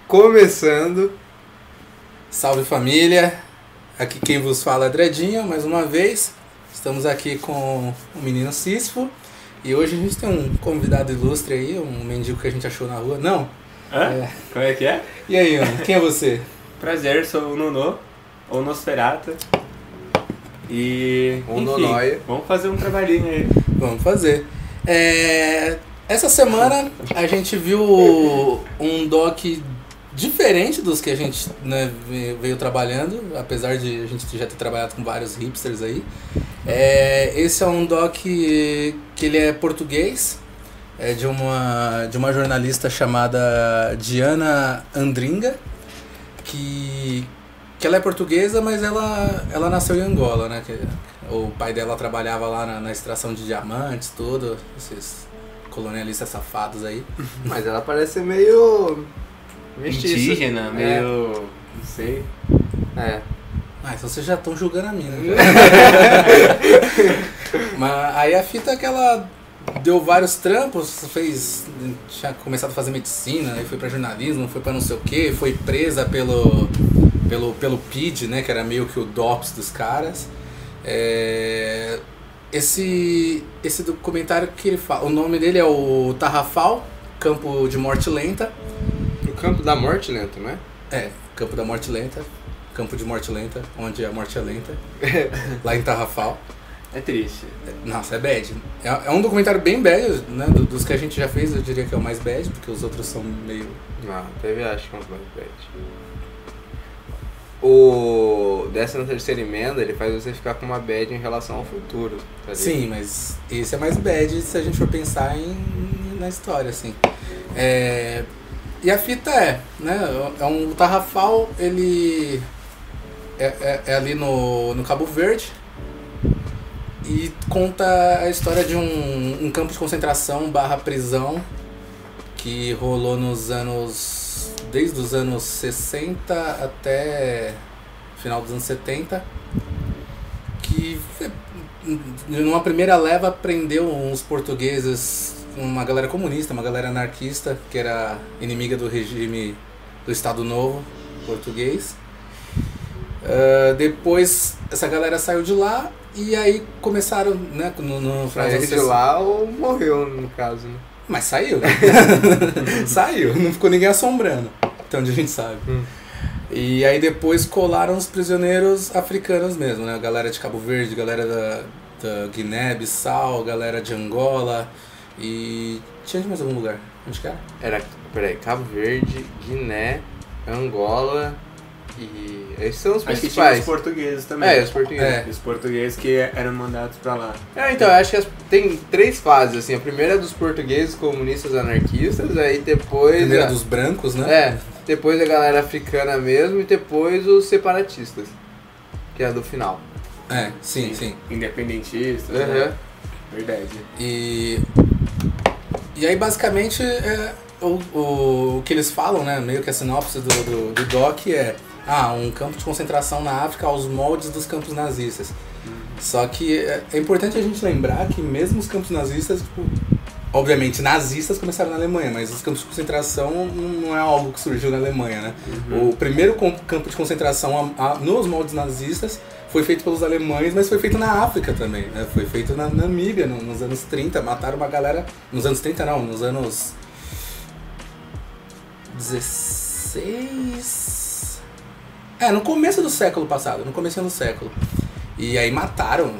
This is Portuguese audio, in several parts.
começando. Salve família, aqui quem vos fala é Dredinho, mais uma vez. Estamos aqui com o menino Sísifo e hoje a gente tem um convidado ilustre aí, um mendigo que a gente achou na rua. Não? Hã? Como é que é? E aí, mano, quem é você? Prazer, sou o Nonô, ou Nosferatu. E, Ou enfim, Nonóia. vamos fazer um trabalhinho aí. Vamos fazer. Essa semana a gente viu um doc diferente dos que a gente, né, veio trabalhando, apesar de a gente já ter trabalhado com vários hipsters aí. Esse é um doc que ele é português, é de uma jornalista chamada Diana Andringa, que ela é portuguesa, mas ela nasceu em Angola, né? O pai dela trabalhava lá na extração de diamantes, tudo, esses colonialistas safados aí. Mas ela parece ser meio... mestiça. Indígena, meio... não sei. Ah, então vocês já estão julgando a mina. Mas aí a fita é que ela deu vários trampos, tinha começado a fazer medicina, aí foi pra jornalismo, foi pra não sei o que, foi presa pelo PID, né, que era meio que o DOPS dos caras. Esse documentário que ele fala, o nome dele é o Tarrafal, Campo de Morte Lenta. O Campo da Morte Lenta, não é? Campo da Morte Lenta, Campo de Morte Lenta, onde a morte é lenta, lá em Tarrafal. É triste. Nossa, é bad. É um documentário bem bad, né, dos que a gente já fez, eu diria que é o mais bad, porque os outros são meio... Não, teve acho que uns mais bad. O 13ª emenda, ele faz você ficar com uma bad em relação ao futuro. Tá ligado? Sim, mas esse é mais bad se a gente for pensar na história, assim. E a fita né, o Tarrafal, ele é ali no Cabo Verde e conta a história de um campo de concentração / prisão que rolou desde os anos 60 até final dos anos 70, que numa primeira leva prendeu uns portugueses, uma galera comunista, uma galera anarquista, que era inimiga do regime do Estado Novo português. Depois essa galera saiu de lá e aí começaram, né, saiu de lá ou morreu, no caso, né? Mas saiu. Saiu, não ficou ninguém assombrando, até onde a gente sabe. E aí depois colaram os prisioneiros africanos mesmo, né? A galera de Cabo Verde, galera da Guiné-Bissau, galera de Angola e... tinha de mais algum lugar? Onde que era? Peraí, Cabo Verde, Guiné, Angola e... esses são os Acho que principais. tinha os portugueses também. Os portugueses. Os portugueses que eram mandados pra lá. Então, eu acho que tem 3 fases, assim. A primeira é dos portugueses comunistas anarquistas, aí depois... A primeira dos brancos, né? Depois a galera africana mesmo e depois os separatistas, que é do final. Sim. Independentistas, né? Verdade. E aí basicamente o que eles falam, né? Meio que a sinopse do doc é... um campo de concentração na África aos moldes dos campos nazistas. Só que é importante a gente lembrar que mesmo os campos nazistas, tipo, obviamente nazistas começaram na Alemanha, mas os campos de concentração não é algo que surgiu na Alemanha, né? O primeiro campo de concentração nos moldes nazistas foi feito pelos alemães, mas foi feito na África também, né? Foi feito na Namíbia, nos anos 30, mataram uma galera... Nos anos 30 não, nos anos 16... no começo do século passado, no começo do século. E aí mataram,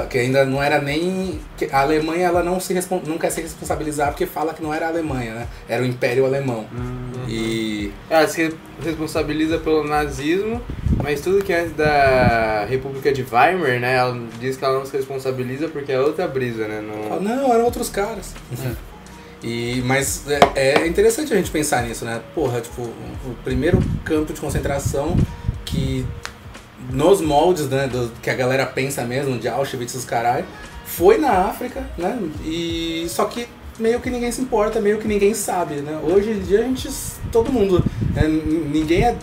que ainda não era nem... A Alemanha ela não quer se responsabilizar porque fala que não era a Alemanha, né? Era o Império Alemão. E... Ela se responsabiliza pelo nazismo, mas tudo que é antes da República de Weimar, né? Ela diz que ela não se responsabiliza porque é outra brisa, né? Não, eram outros caras. Mas é interessante a gente pensar nisso, né? Porra, tipo, o primeiro campo de concentração que nos moldes, né, que a galera pensa mesmo, de Auschwitz os caralho, foi na África, né? E só que meio que ninguém se importa, meio que ninguém sabe, né? Hoje em dia todo mundo, né, ninguém é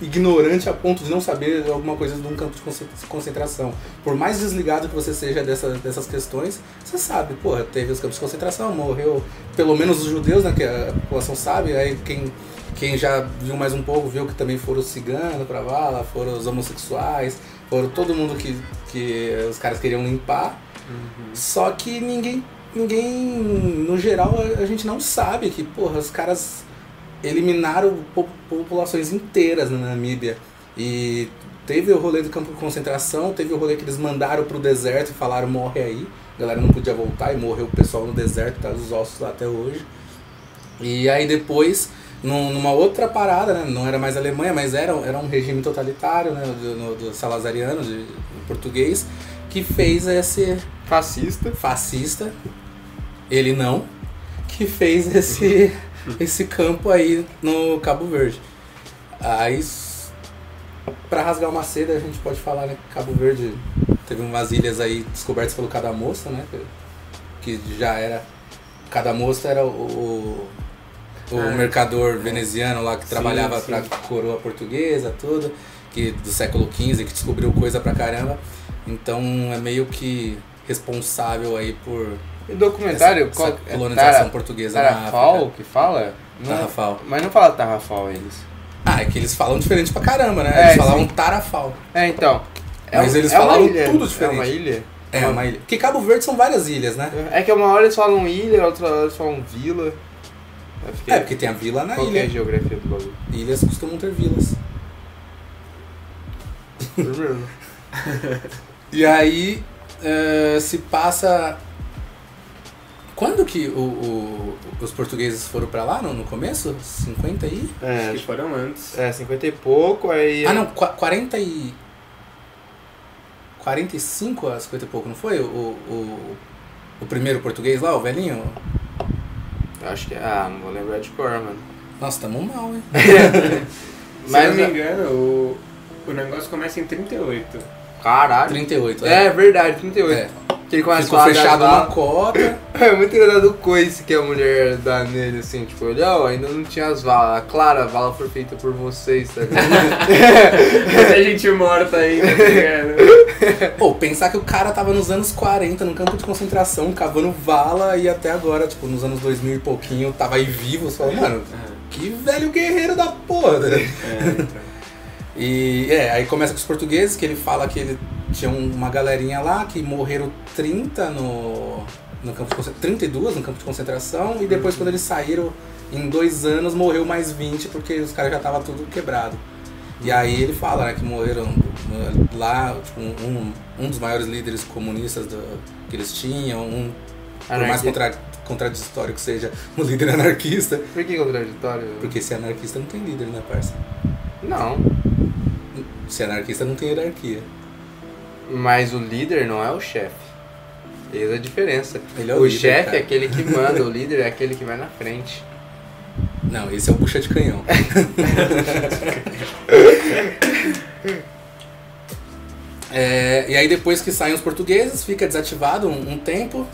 ignorante a ponto de não saber alguma coisa de um campo de concentração. Por mais desligado que você seja dessas questões, você sabe, porra, teve os campos de concentração, morreu pelo menos os judeus, né, que a população sabe, aí quem já viu mais um pouco viu que também foram os ciganos pra vala, foram os homossexuais, foram todo mundo que os caras queriam limpar. Só que ninguém, no geral, a gente não sabe que, porra, os caras eliminaram populações inteiras na Namíbia. E teve o rolê do campo de concentração, teve o rolê que eles mandaram pro deserto e falaram, morre aí. A galera não podia voltar e morreu o pessoal no deserto, tá os ossos lá até hoje. E aí depois, numa outra parada, né, não era mais Alemanha, mas era um regime totalitário, né, do salazariano, de português, que fez esse... Fascista. Ele não. Que fez esse campo aí no Cabo Verde. Aí, pra rasgar uma seda, a gente pode falar, né, que Cabo Verde teve umas ilhas aí descobertas pelo Cadamosta, né, que já era... Cadamosta era o mercador veneziano lá que trabalhava pra coroa portuguesa, tudo, que do século XV, que descobriu coisa pra caramba. Então é meio que responsável aí por e documentário essa colonização portuguesa na África. Tarrafal que fala? Tarrafal. Mas não fala Tarrafal eles. Ah, é que eles falam diferente pra caramba, né? Eles falavam Tarrafal. Então. Mas eles falavam tudo diferente. É uma ilha? É uma ilha. Porque Cabo Verde são várias ilhas, né? É que uma hora eles falam ilha, outra hora eles falam vila. Porque tem a vila na ilha. Qual é a geografia do bagulho? Ilhas costumam ter vilas. E aí se passa... Quando que os portugueses foram pra lá? No começo? 50 e... Acho que foram antes. 50 e pouco, aí... Ah, não, 40 e... 45 a 50 e pouco, não foi? O primeiro português lá, o velhinho? Acho que... não vou lembrar de cor, mano. Nossa, tamo mal, hein? Mas, se não me engano, o negócio começa em 38. Caralho. 38, é verdade, 38. É. Que ele começa ficou a falar fechado uma cota. É muito engraçado o coice que a mulher dá nele, assim, tipo, olha, ainda não tinha as valas. Claro, a vala foi feita por vocês, tá ligado? Tem gente morta aí, tá ligado? Pô, pensar que o cara tava nos anos 40, num campo de concentração, cavando vala, e até agora, tipo, nos anos 2000 e pouquinho, tava aí vivo, você fala, mano, que velho guerreiro da porra, né? Então. E aí começa com os portugueses, que ele fala que ele tinha uma galerinha lá, que morreram 30 no campo de 32 no campo de concentração, e depois quando eles saíram, em 2 anos, morreu mais 20, porque os caras já estavam tudo quebrado. E aí ele fala, né, que morreram lá, tipo, um dos maiores líderes comunistas que eles tinham, por mais contraditório que seja, um líder anarquista. Por que contraditório? Porque se é anarquista não tem líder, né, parça? Não. Se é anarquista não tem hierarquia. Mas o líder não é o chefe. Eis a diferença. Ele é o líder, chefe cara. é aquele que manda, o líder é aquele que vai na frente. Não, esse é o bucha de canhão. E aí depois que saem os portugueses, fica desativado um tempo.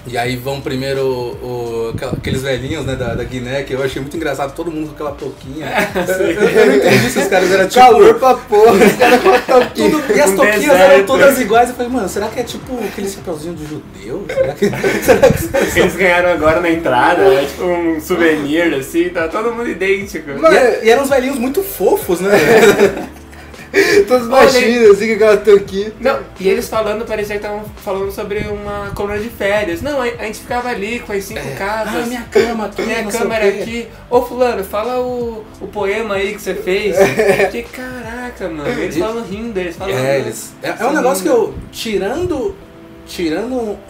E aí vão primeiro aqueles velhinhos, né, da Guiné, que eu achei muito engraçado, todo mundo com aquela touquinha. Eu não entendi se os caras eram tipo... Calor pra porra, os caras com a touquinha. E as touquinhas eram todas iguais. Eu falei, mano, será que é tipo aquele chapeuzinho de judeu? Será que eles ganharam agora na entrada, é tipo um souvenir, assim, tá todo mundo idêntico. E eram uns velhinhos muito fofos, né? Todos baixinhos, assim, com aquela touquinha. Não, e eles falando, parecia que estavam falando sobre uma colônia de férias. Não, a gente ficava ali com as 5 casas. Minha cama aqui, minha cama era aqui. Ô fulano, fala o poema aí que você fez. Que caraca, mano. Eles falam rindo, eles falam... É um negócio que eu... Tirando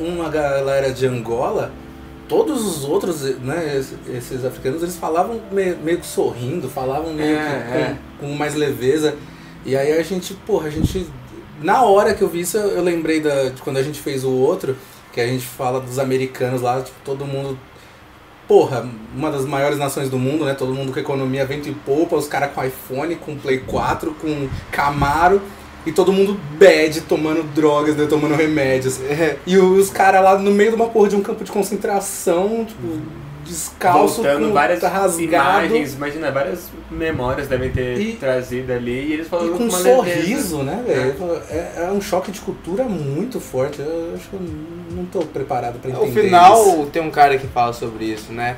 uma galera de Angola, todos os outros, né, esses africanos, eles falavam meio que sorrindo, falavam meio que com mais leveza. E aí a gente, na hora que eu vi isso, eu lembrei de quando a gente fez o outro, que a gente fala dos americanos lá, tipo, todo mundo, uma das maiores nações do mundo, né, todo mundo com economia vento e popa, os caras com iPhone, com Play 4, com Camaro, e todo mundo bad, tomando drogas, né, tomando remédios. E os caras lá no meio de uma porra de um campo de concentração, tipo, descalço, voltando com várias rasgado. imagens, imagina, várias memórias devem ter trazido ali, e eles E falando com um uma sorriso, leveza. né, velho? É um choque de cultura muito forte. Eu acho que eu não tô preparado pra entender No final, isso. tem um cara que fala sobre isso, né?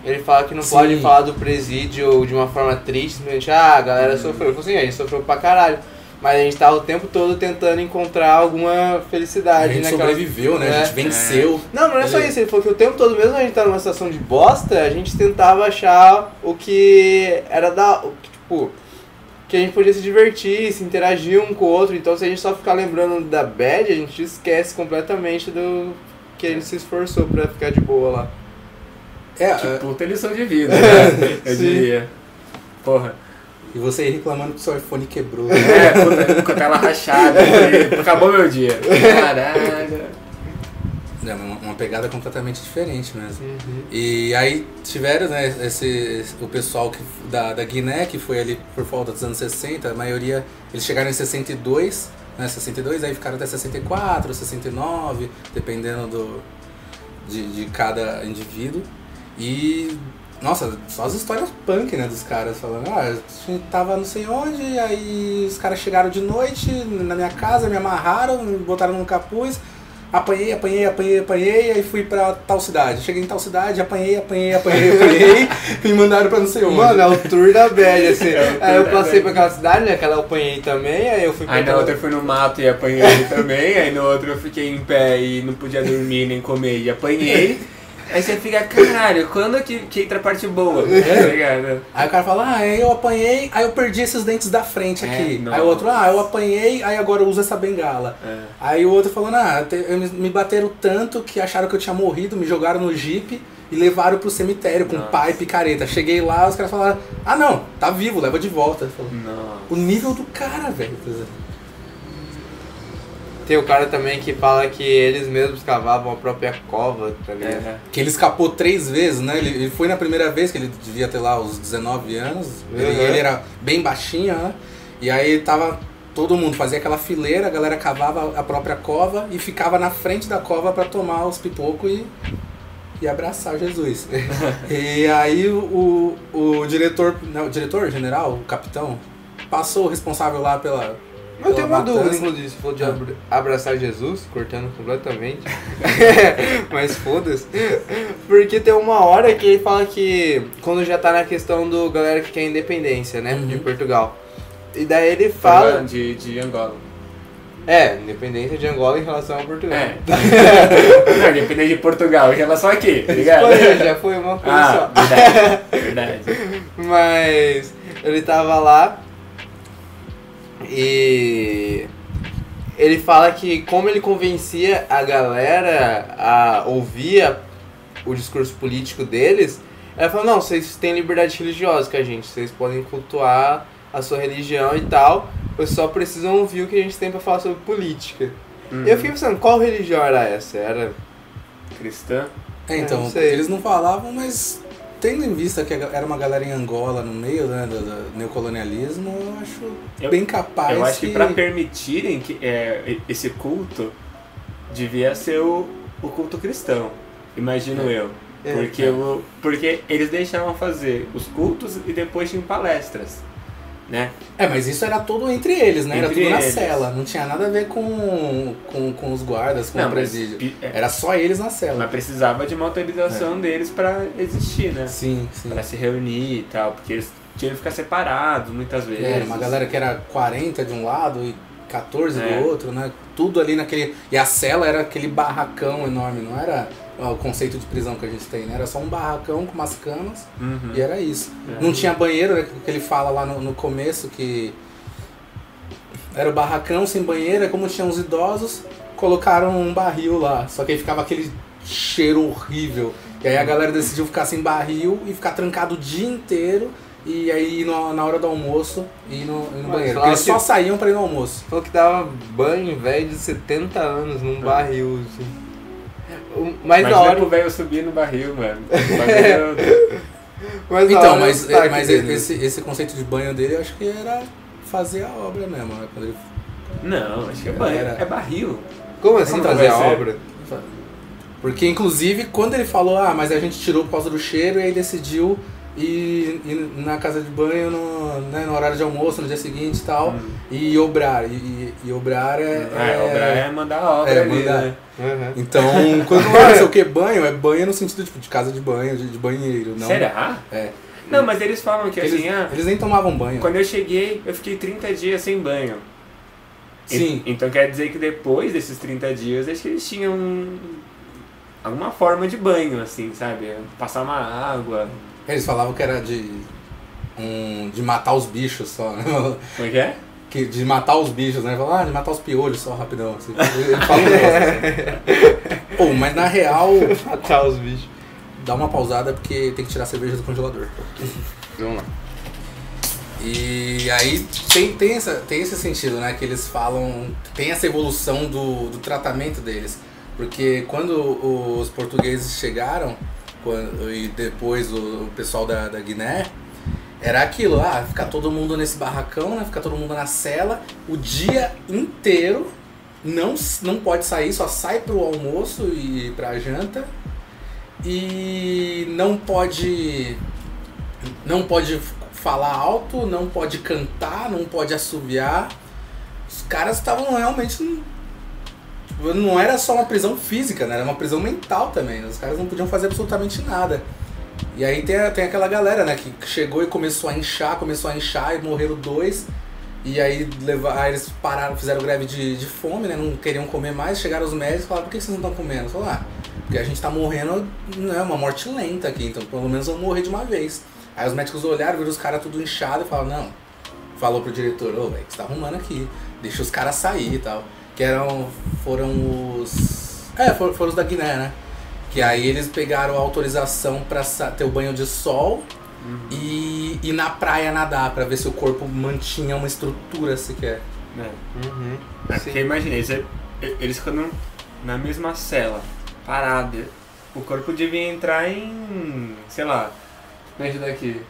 Ele fala que não Sim. pode falar do presídio de uma forma triste, simplesmente, a galera sofreu. Ele falou assim, a gente sofreu pra caralho. Mas a gente tava o tempo todo tentando encontrar alguma felicidade. A gente naquela- sobreviveu, né? A gente venceu. Não é só isso. Ele falou que o tempo todo, mesmo a gente tá numa situação de bosta, a gente tentava achar o que era tipo, que a gente podia se divertir, se interagir um com o outro. Então se a gente só ficar lembrando da bad, a gente esquece completamente do que a gente se esforçou pra ficar de boa lá. Que puta lição de vida, né? Eu Sim. diria. Porra. E você aí reclamando que seu iPhone quebrou. Puta, com a tela rachada. Acabou meu dia. Caralho. É uma pegada completamente diferente mesmo. Uhum. E aí tiveram, né, o pessoal da Guiné, que foi ali por volta dos anos 60, a maioria, eles chegaram em 62, né, 62, aí ficaram até 64, 69, dependendo de cada indivíduo. E, nossa, só as histórias punk, né, dos caras falando, a gente tava não sei onde, aí os caras chegaram de noite na minha casa, me amarraram, me botaram num capuz, apanhei, aí fui pra tal cidade. Cheguei em tal cidade, apanhei, me mandaram pra não sei onde. Mano, é o tour da bad, assim. É o Aí eu tour da passei bad. pra aquela cidade, né, que ela eu apanhei também, aí eu fui pra Aí na aquela- outra eu fui no mato e apanhei também, aí no outro eu fiquei em pé e não podia dormir nem comer e apanhei. Aí você fica, caralho, quando que entra a parte boa? Tá ligado? Aí o cara fala, aí eu apanhei, aí eu perdi esses dentes da frente aqui. nossa. Aí o outro, eu apanhei, aí agora eu uso essa bengala. Aí o outro falando, me bateram tanto que acharam que eu tinha morrido, me jogaram no jipe e levaram pro cemitério com Nossa. pá e picareta. Cheguei lá, os caras falaram, não, tá vivo, leva de volta. Eu falo, Nossa. o nível do cara, velho. Tem o cara também que fala que eles mesmos cavavam a própria cova, tá ligado? Que ele escapou 3 vezes, né? Ele foi na primeira vez, que ele devia ter lá os 19 anos. Ele era bem baixinho, né? E aí tava todo mundo, fazia aquela fileira, a galera cavava a própria cova e ficava na frente da cova pra tomar os pipocos e abraçar Jesus. E aí o diretor, não, o diretor general, o capitão, passou o responsável lá pela Eu tenho uma matança. dúvida, inclusive, se for de abraçar Jesus, cortando completamente. Mas foda-se. Porque tem uma hora que ele fala que quando já tá na questão do galera que quer independência, né? De Portugal. E daí ele fala. De Angola. Independência de Angola em relação a Portugal. Não, independente de Portugal, em relação aqui, tá ligado? Já foi uma coisa só. Verdade. Mas ele tava lá e ele fala que como ele convencia a galera a ouvir o discurso político deles, ela falou, não, vocês têm liberdade religiosa com a gente, vocês podem cultuar a sua religião e tal, vocês só precisam ouvir o que a gente tem pra falar sobre política. E eu fiquei pensando, qual religião era essa? Era Cristã? Então, não sei. eles não falavam, mas tendo em vista que era uma galera em Angola no meio, né, do neocolonialismo, eu acho bem capaz. Eu acho que pra permitirem que esse culto, devia ser o culto cristão, imagino eu. Porque eles deixavam fazer os cultos e depois tinham palestras, né? Mas isso era tudo entre eles, né? Era Entre tudo na eles. cela, não tinha nada a ver com os guardas, com Não, o mas presídio. Era só eles na cela. Mas precisava de uma autorização deles pra existir, né? Sim. Pra se reunir e tal, porque eles tinham que ficar separados muitas vezes. Era uma galera que era 40 de um lado e 14 É. do outro, né? Tudo ali naquele... E a cela era aquele barracão enorme, não era o conceito de prisão que a gente tem, né? Era só um barracão com umas camas e era isso. Não tinha banheiro, né? Que ele fala lá no começo que era o barracão sem banheiro, é como tinha uns idosos, colocaram um barril lá, só que aí ficava aquele cheiro horrível. E aí a galera decidiu ficar sem barril e ficar trancado o dia inteiro. E aí na hora do almoço ir no banheiro. Porque eles só saíam pra ir no almoço. falou que dava banho, velho, de 70 anos num barril, assim. Mas na Imagina hora. pro velho subir no barril, mano. Bagulho- Mas na Então, hora mas, o sotaque dele. esse conceito de banho dele, eu acho que era fazer a obra mesmo, né? Quando ele... Não, acho que é banho. Era. É barril. Como assim Então, fazer a vai ser. obra? Porque, inclusive, quando ele falou, mas a gente tirou por causa do cheiro, e aí decidiu ir na casa de banho no horário de almoço, no dia seguinte e tal, e obrar. E obrar obrar é mandar a obra ali, mandar. né? Uhum. Então, quando não sei o que, banho, é banho no sentido de casa de banho, de banheiro. Não, Será? É. Não, mas eles falam que assim, eles nem tomavam banho. Quando eu cheguei, eu fiquei 30 dias sem banho. Sim. Então quer dizer que depois desses 30 dias, acho que eles tinham alguma forma de banho, assim, sabe? Passar uma água. Eles falavam que era de matar os bichos só, né? Como é que é? De matar os bichos, né? Falar, de matar os piolhos só, rapidão. Assim. Ele fala um negócio assim. Mas na real... Matar os bichos. Dá uma pausada porque tem que tirar a cerveja do congelador. Vamos lá. E aí tem esse sentido, né? Que eles falam... Tem essa evolução do tratamento deles. Porque quando os portugueses chegaram, e depois o pessoal da Guiné, era aquilo, ficar todo mundo nesse barracão, né? Ficar todo mundo na cela, o dia inteiro, não pode sair, só sai pro almoço e pra janta. E não pode falar alto, não pode cantar, não pode assoviar. Os caras estavam realmente... Não era só uma prisão física, né? Era uma prisão mental também. Os caras não podiam fazer absolutamente nada. E aí tem aquela galera, né? Que chegou e começou a inchar e morreram 2. E aí eles pararam, fizeram greve de fome, né? Não queriam comer mais. Chegaram os médicos e falaram, por que vocês não estão comendo? Falaram, porque a gente tá morrendo, né? Uma morte lenta aqui, então pelo menos vamos morrer de uma vez. Aí os médicos olharam, viram os caras tudo inchado e falaram, não. Falou pro diretor, velho, o que você tá arrumando aqui? Deixa os caras sair e tal. Que foram os da Guiné, né? Que aí eles pegaram a autorização pra ter o banho de sol e na praia nadar, pra ver se o corpo mantinha uma estrutura sequer. Porque imagina, eles ficando na mesma cela, parado. O corpo devia entrar em, sei lá, me ajuda aqui.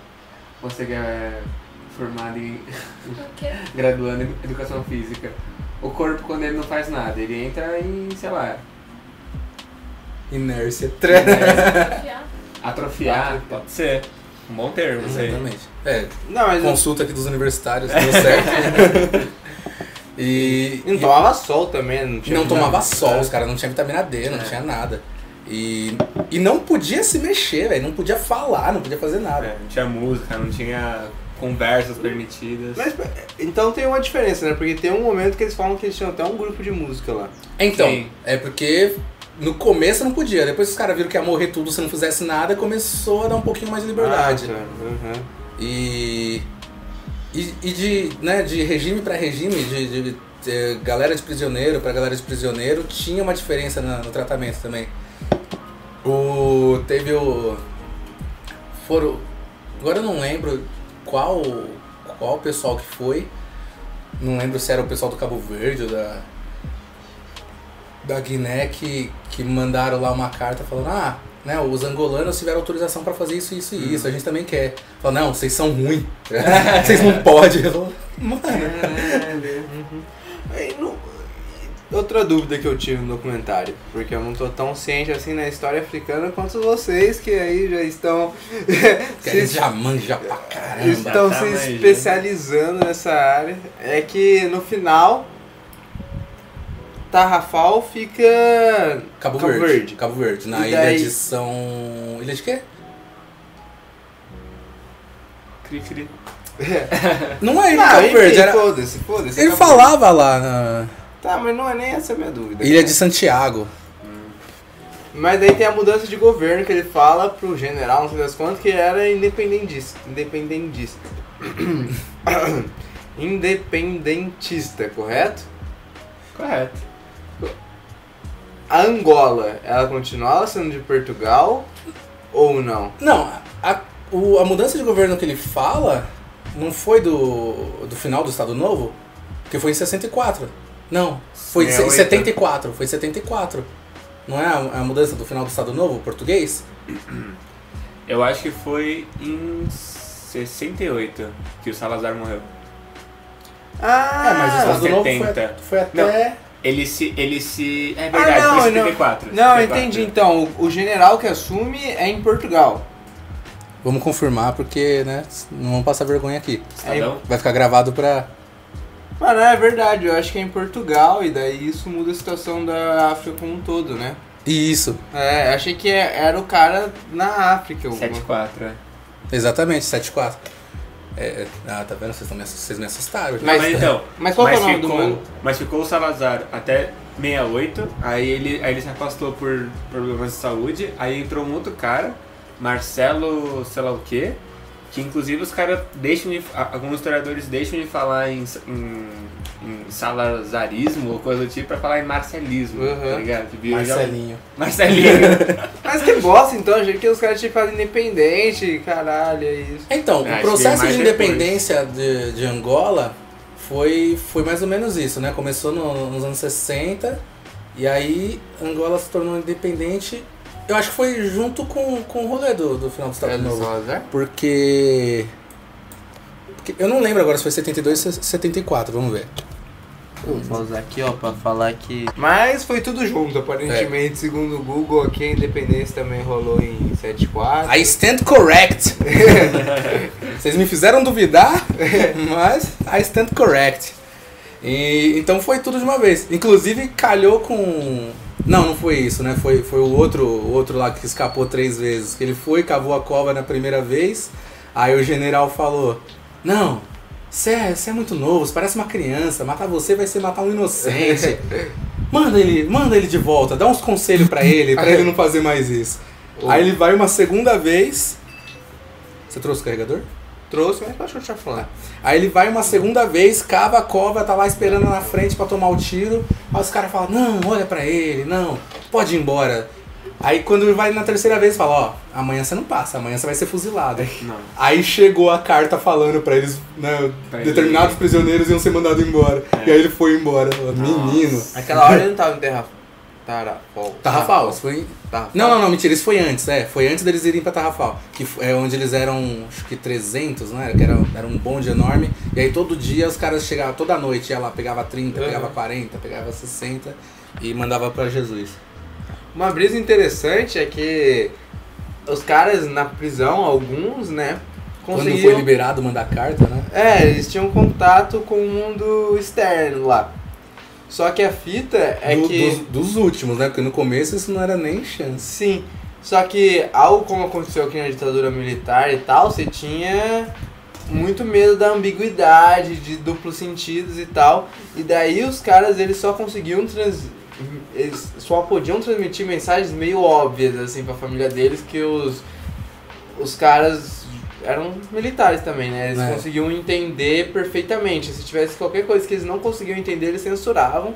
Você que é formado em... graduando em Educação Física. O corpo, quando ele não faz nada, ele entra em, sei lá... Inércia. Atrofiar, pode ser. Um bom termo, exatamente. Não, mas consulta aqui dos universitários, deu certo. E não tomava sol também, não tomava sol, os caras não tinham vitamina D, não tinha nada. E não podia se mexer, velho, não podia falar, não podia fazer nada. Não tinha música, não tinha conversas permitidas. Mas, então tem uma diferença, né? Porque tem um momento que eles falam que eles tinham até um grupo de música lá. Então, Sim. É porque no começo não podia, depois os caras viram que ia morrer tudo se não fizesse nada, começou a dar um pouquinho mais de liberdade. E de regime para regime, de galera de prisioneiro para galera de prisioneiro, tinha uma diferença no tratamento também. Agora eu não lembro qual pessoal que foi, não lembro se era o pessoal do Cabo Verde ou da Guiné que mandaram lá uma carta falando, né, os angolanos tiveram autorização pra fazer isso, isso e isso, a gente também quer. Falaram, não, vocês são ruins, vocês não podem. Eu falo, mano. Outra dúvida que eu tive no documentário, porque eu não tô tão ciente assim na história africana quanto vocês, que aí já estão já manja pra caramba. Estão se especializando nessa área. É que no final Tarrafal fica Cabo Verde, na ilha de São... Ilha de quê? Cri-cri. Não é ilha de Cabo Verde, era... Foda-se. Ele falava lá na... Tá, mas não é nem essa a minha dúvida. Ilha de Santiago. Mas daí tem a mudança de governo que ele fala pro general, não sei das quantas, que era independentista. Independentista, correto? Correto. A Angola, ela continuava sendo de Portugal ou não? Não, a mudança de governo que ele fala não foi do final do Estado Novo? Porque foi em 64. Não, foi em 74. Foi em 74. Não é a mudança do final do Estado Novo, português? Eu acho que foi em 68 que o Salazar morreu. Mas o Estado Novo foi até... Ele se... É verdade, não, foi 74. Não, 74. entendi. Então, o general que assume é em Portugal. Vamos confirmar, porque, né, não vamos passar vergonha aqui. Estadão? Vai ficar gravado pra... Mano, é verdade, eu acho que é em Portugal e daí isso muda a situação da África como um todo, né? Isso, Achei que era o cara na África. 74, exatamente, 7-4. Tá vendo? Vocês me assustaram. Mas- mas qual que é o nome do mano? Mas ficou o Salazar até 68, aí ele se afastou por problemas de saúde, aí entrou um outro cara, Marcelo sei lá o quê, que inclusive os caras alguns historiadores deixam de falar em salazarismo ou coisa do tipo pra falar em marcelismo, tá ligado? Que virou Marcelinho. Marcelinho. Mas que bosta, então, achei que os caras tinham ficado independente, caralho, é isso. Então, Acho o processo que de mais independência de Angola foi mais ou menos isso, né? Começou nos anos 60 e aí Angola se tornou independente. Eu acho que foi junto com o rolê do final do Estado Novo. Salazar? Porque eu não lembro agora se foi 72 ou 74, vamos ver. Vou usar aqui, ó, pra falar que... Mas foi tudo junto, aparentemente, segundo o Google, aqui a independência também rolou em 74. I stand correct! Vocês me fizeram duvidar, mas I stand correct. Então foi tudo de uma vez. Inclusive calhou com... Não foi isso, né? Foi o outro lá que escapou 3 vezes. Que ele foi, cavou a cova na primeira vez, aí o general falou: não, você é muito novo, você parece uma criança, matar você vai ser matar um inocente. Manda ele de volta, dá uns conselhos pra ele não fazer mais isso. Aí ele vai uma segunda vez. Você trouxe o carregador? Trouxe, mas pode continuar falando. Aí ele vai uma segunda vez, cava a cova, tá lá esperando na frente pra tomar o tiro. Aí os caras falam: não, olha pra ele, não, pode ir embora. Aí quando ele vai na terceira vez, fala: ó, amanhã você não passa, amanhã você vai ser fuzilado. Não. Aí chegou a carta falando pra eles, né, determinados prisioneiros iam ser mandados embora. E aí ele foi embora. Menino. Aquela hora ele não tava em Tarrafal, isso foi... Tarrafal. Não, mentira, isso foi antes, foi antes deles irem pra Tarrafal, que é onde eles eram, acho que 300, né, que era um bonde enorme, e aí todo dia os caras chegavam, toda noite ia lá, pegava 30, pegava 40, pegava 60 e mandava pra Jesus. Uma brisa interessante é que os caras na prisão, alguns, né, Quando foi liberado mandar carta, né? eles tinham contato com o mundo externo lá. Só que a fita é Dos últimos, né? Porque no começo isso não era nem chance. Sim, só que algo como aconteceu aqui na ditadura militar e tal, você tinha muito medo da ambiguidade, de duplos sentidos e tal. E daí os caras, eles só conseguiam eles só podiam transmitir mensagens meio óbvias assim pra família deles, que os caras eram militares também, né? Eles conseguiam entender perfeitamente. Se tivesse qualquer coisa que eles não conseguiam entender, eles censuravam.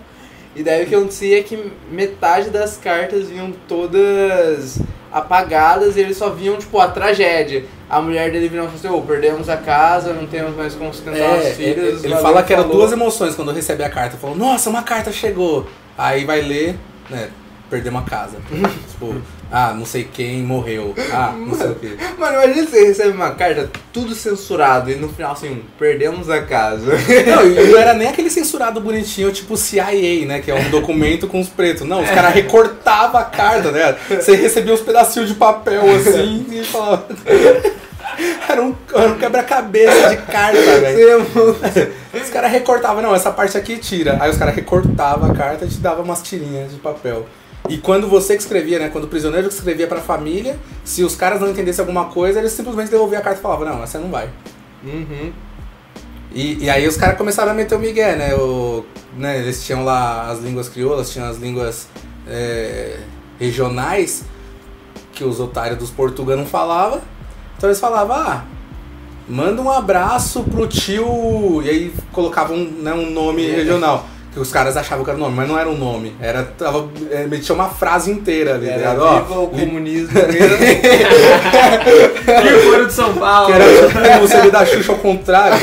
E daí o que acontecia é que metade das cartas vinham todas apagadas e eles só viam, tipo, a tragédia. A mulher dele virou e falou assim: perdemos a casa, não temos mais como sustentar os filhos. Ele fala que eram duas emoções quando recebe a carta. Falou: nossa, uma carta chegou. Aí vai ler, né? Perdemos a casa. Tipo, não sei quem morreu. Não sei o quê. Mano, imagina você recebe uma carta tudo censurado e no final assim, perdemos a casa. Não, e não era nem aquele censurado bonitinho, tipo CIA, né? Que é um documento com os pretos. Não, os caras recortavam a carta, né? Você recebia uns pedacinhos de papel assim e falava... Era um quebra-cabeça de carta, velho. Os caras recortavam, não, essa parte aqui tira. Aí os caras recortavam a carta e te davam umas tirinhas de papel. E quando você que escrevia, né, quando o prisioneiro que escrevia pra família, se os caras não entendessem alguma coisa, eles simplesmente devolviam a carta e falavam: não, essa não vai. Uhum. E aí os caras começaram a meter o migué, né? Eles tinham lá as línguas crioulas, tinham as línguas regionais, que os otários dos portugueses não falavam. Então eles falavam: manda um abraço pro tio... E aí colocavam um nome regional. Que os caras achavam que era o nome, mas não era um nome. Metia uma frase inteira ali. Era viva o comunismo mesmo. E o Foro de São Paulo. Que era tipo o CD da Xuxa ao contrário.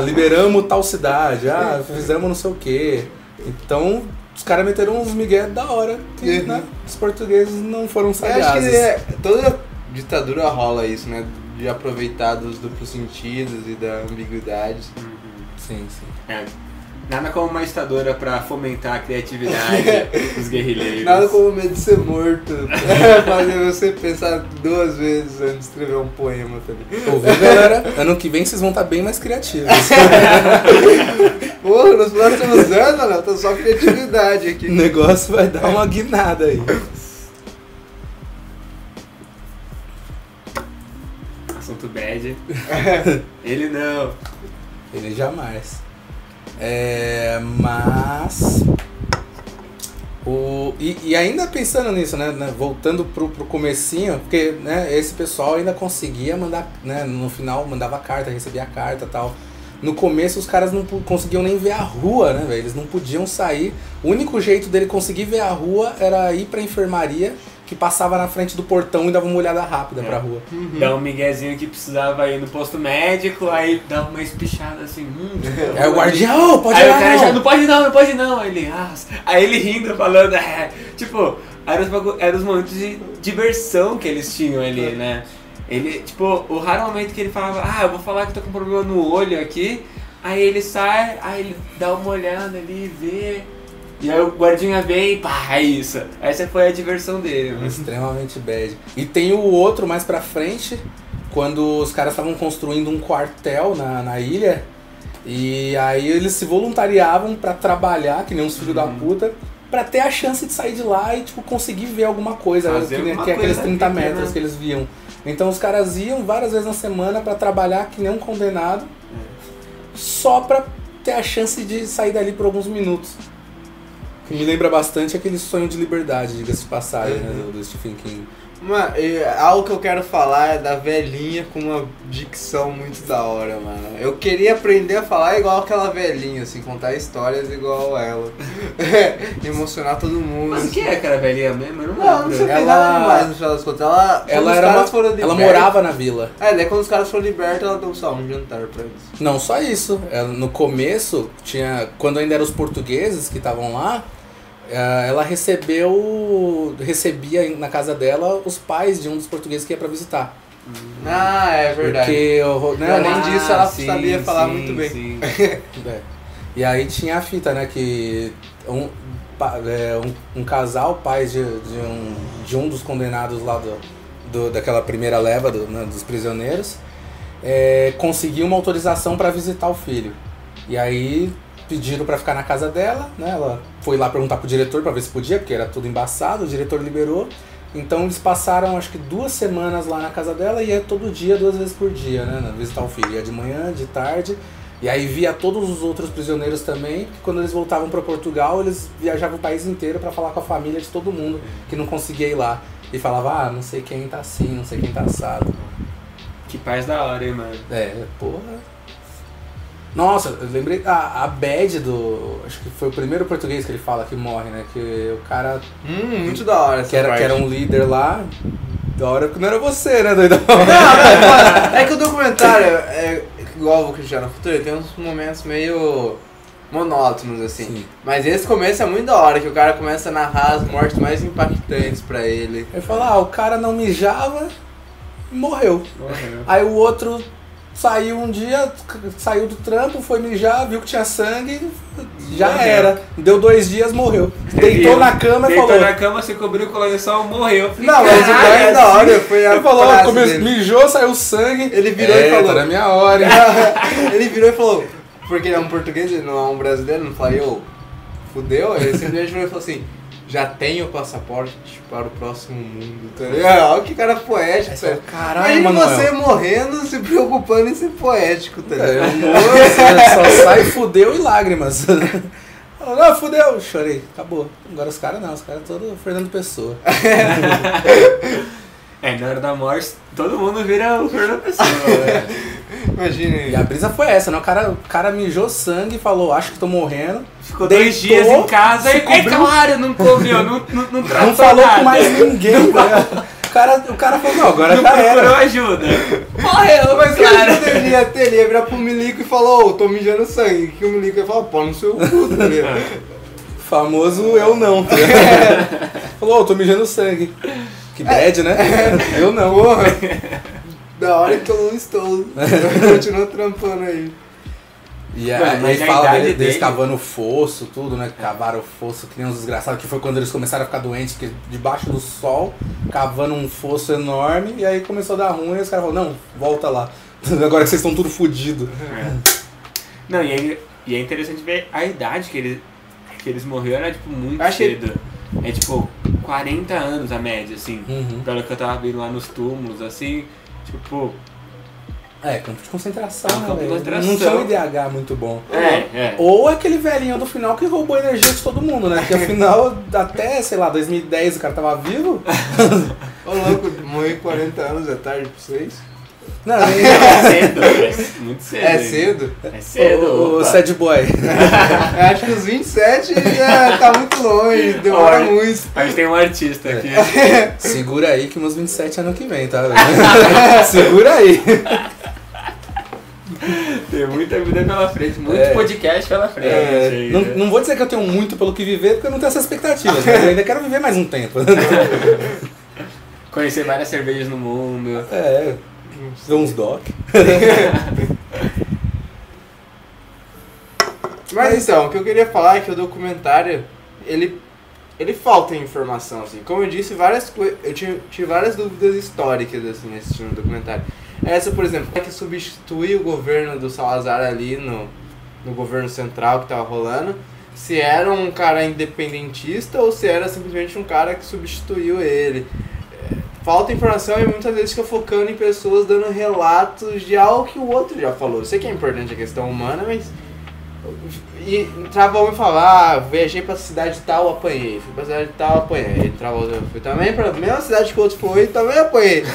Liberamos tal cidade. Fizemos não sei o quê. Então... Os caras meteram uns migué da hora, que né, os portugueses não foram sagazes. Eu acho que toda ditadura rola isso, né? De aproveitar dos duplos sentidos e da ambiguidade. Sim. Nada como uma ditadura pra fomentar a criatividade dos guerrilheiros. Nada como medo de ser morto. Fazer você pensar 2 vezes antes de escrever um poema também. Ouviu, galera? Ano que vem vocês vão estar bem mais criativos. Porra, nos próximos anos, Léo, tá só criatividade aqui. O negócio vai dar uma guinada aí. Assunto bad. Ele não. Ele jamais. Mas... E ainda pensando nisso, né, voltando pro comecinho, porque, né, esse pessoal ainda conseguia mandar, né, no final mandava carta, recebia carta e tal. No começo os caras não conseguiam nem ver a rua, né, velho? Eles não podiam sair. O único jeito dele conseguir ver a rua era ir pra enfermaria, que passava na frente do portão e dava uma olhada rápida pra rua. Dá um miguezinho que precisava ir no posto médico, aí dava uma espichada assim. Aí o guardiã, pode ir aí lá, o cara já, não pode não. Aí ele, aí ele rindo, falando, tipo, eram os momentos de diversão que eles tinham ali, né? Ele, tipo, o raro momento que ele falava, eu vou falar que tô com problema no olho aqui, aí ele sai, aí ele dá uma olhada ali, vê... E aí o guardinha vem e pá, é isso. Essa foi a diversão dele. Mano. Extremamente bad. E tem o outro mais pra frente, quando os caras estavam construindo um quartel na ilha, e aí eles se voluntariavam pra trabalhar, que nem uns filhos da puta, pra ter a chance de sair de lá e tipo, conseguir ver alguma coisa, que é aqueles 30 metros, né, que eles viam. Então os caras iam várias vezes na semana pra trabalhar que nem um condenado, só pra ter a chance de sair dali por alguns minutos. Que me lembra bastante aquele Sonho de Liberdade, diga-se de passagem, né, do Stephen King. Mano, algo que eu quero falar é da velhinha com uma dicção muito da hora, mano. Eu queria aprender a falar igual aquela velhinha, assim, contar histórias igual ela. Emocionar todo mundo. Mas o que é aquela velhinha mesmo? Eu não sei nada demais no final das contas. Ela morava na vila. Daí quando os caras foram libertos, ela deu um jantar pra eles. Não só isso. No começo, quando ainda eram os portugueses que estavam lá, ela recebia na casa dela os pais de um dos portugueses que ia pra visitar. É verdade. Porque, além disso, ela sabia falar muito bem. Sim. E aí tinha a fita, né, que um casal, pais de um dos condenados lá daquela primeira leva dos prisioneiros, conseguiu uma autorização para visitar o filho. E aí pediram para ficar na casa dela, né? Ela foi lá perguntar pro diretor para ver se podia, porque era tudo embaçado, o diretor liberou. Então eles passaram acho que 2 semanas lá na casa dela e ia todo dia, 2 vezes por dia, né? Visitar o filho. Ia de manhã, de tarde. E aí via todos os outros prisioneiros também, que quando eles voltavam para Portugal, eles viajavam o país inteiro para falar com a família de todo mundo que não conseguia ir lá. E falava, não sei quem tá assim, não sei quem tá assado. Que paz da hora, hein, mano? Porra. Nossa, eu lembrei a bad acho que foi o primeiro português que ele fala que morre, né? Que o cara... muito da hora essa que era um líder lá. Da hora que não era você, né, doidão? Não, é que o documentário, igual o Cristiano Futuro, tem uns momentos meio monótonos, assim. Sim. Mas esse começo é muito da hora, que o cara começa a narrar as mortes mais impactantes pra ele. Ele fala, o cara não mijava e morreu. Aí o outro... Saiu um dia, saiu do trampo, foi mijar, viu que tinha sangue, já era. Deu 2 dias, morreu. Deitou na cama e falou... Deitou na cama, se cobriu com o lençol, morreu. Não, mas o mais da hora foi a ele falou, mijou, saiu sangue. Ele virou e falou... Tá na minha hora. Ele virou e falou... Porque ele é um português, ele não é um brasileiro, não falou, fudeu. Ele simplesmente virou e falou assim... Já tenho passaporte para o próximo mundo, tá ligado? Olha que cara poético, velho. Caralho, imagina você morrendo, se preocupando em ser poético, tá ligado? Só sai fudeu e lágrimas. Não, fudeu, chorei, acabou. Agora os caras não, os caras todos Fernando Pessoa. Na hora da morte, todo mundo vira o Fernando Pessoa. Imagina aí. E a brisa foi essa, né? O cara mijou sangue e falou, acho que tô morrendo. Ficou 2 dias em casa e claro, não comeu, não não falou com mais ninguém, né? O cara falou, não, agora não já era. Não procurou ajuda. Morreu, mas cara. Ele ia virar pro Milico e falou, tô mijando sangue. Que o Milico ia falar, pô, no seu cu, tá ligado? Famoso eu não. Falou, tô mijando sangue. Que bad, né? Eu não. Porra. Da hora que eu não estou. Eu continuo trampando aí. E Mano, aí mas ele a fala idade deles dele- cavando fosso, tudo, né? Cavaram o fosso, que nem uns desgraçados, que foi quando eles começaram a ficar doentes, que debaixo do sol, cavando um fosso enorme, e aí começou a dar ruim, e os caras falaram, não, volta lá. Agora que vocês estão tudo fodidos. Não, e é interessante ver a idade que eles morreram, era tipo muito Acho que- cedo. É tipo 40 anos a média, assim. Uhum. Pelo que eu tava vendo lá nos túmulos, assim. Tipo, É, campo de concentração, É um campo de velho. concentração. Não tinha um IDH muito bom. é. Ou aquele velhinho do final que roubou a energia de todo mundo, né? Que afinal, até, sei lá, 2010 o cara tava vivo. Ô louco, morrer 40 anos é tarde pra vocês? Não, É cedo, é muito cedo. É ainda. cedo? É cedo. o opa. sad boy. Eu acho que os 27 já tá muito longe, demora Olha. muito. A gente tem um artista aqui. Segura aí que meus 27 é ano que vem, tá? Segura aí. Tem muita vida pela frente, muito É. podcast pela frente. aí, Não, né? não vou dizer que eu tenho muito pelo que viver, porque eu não tenho essas expectativas, mas eu ainda quero viver mais um tempo. Conhecer várias cervejas no mundo. É, ver uns doc. Mas então, o que eu queria falar é que o documentário, ele falta informação, assim. Como eu disse, eu tive várias dúvidas históricas, assim, assistindo o documentário. Essa, por exemplo, é que substitui o governo do Salazar ali no governo central que tava rolando, se era um cara independentista ou se era simplesmente um cara que substituiu ele. Falta informação e muitas vezes fica focando em pessoas dando relatos de algo que o outro já falou. Eu sei que é importante a questão humana, mas... E entrava um e falava, viajei pra cidade tal, apanhei. Fui pra cidade tal, apanhei. Entrava outro, fui também pra mesma cidade que o outro foi, também apanhei.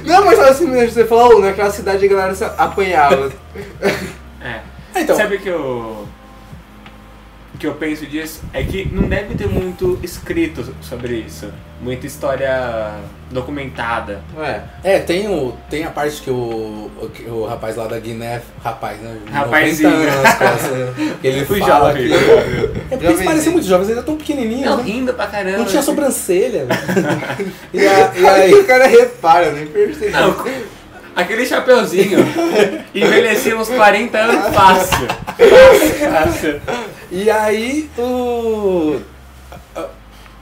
Não é mais só assim, você falou, naquela cidade a galera apanhava. É. Então, Sabe o que eu penso disso? É que não deve ter muito escrito sobre isso. Muita história documentada. Ué, tem a parte que o rapaz lá da Guiné, rapaz, né? Rapazinho. 90 anos nas costas, que ele Fui fala jovem. que... É porque eles Jovenzinho. parecem muito jovens, eles eram tão pequenininhos, Não, né? rindo pra caramba. Não tinha sobrancelha, velho. E aí aí... o cara repara, nem percebe. Não, aquele chapeuzinho envelheceu uns 40 anos fácil. Fácil. E aí,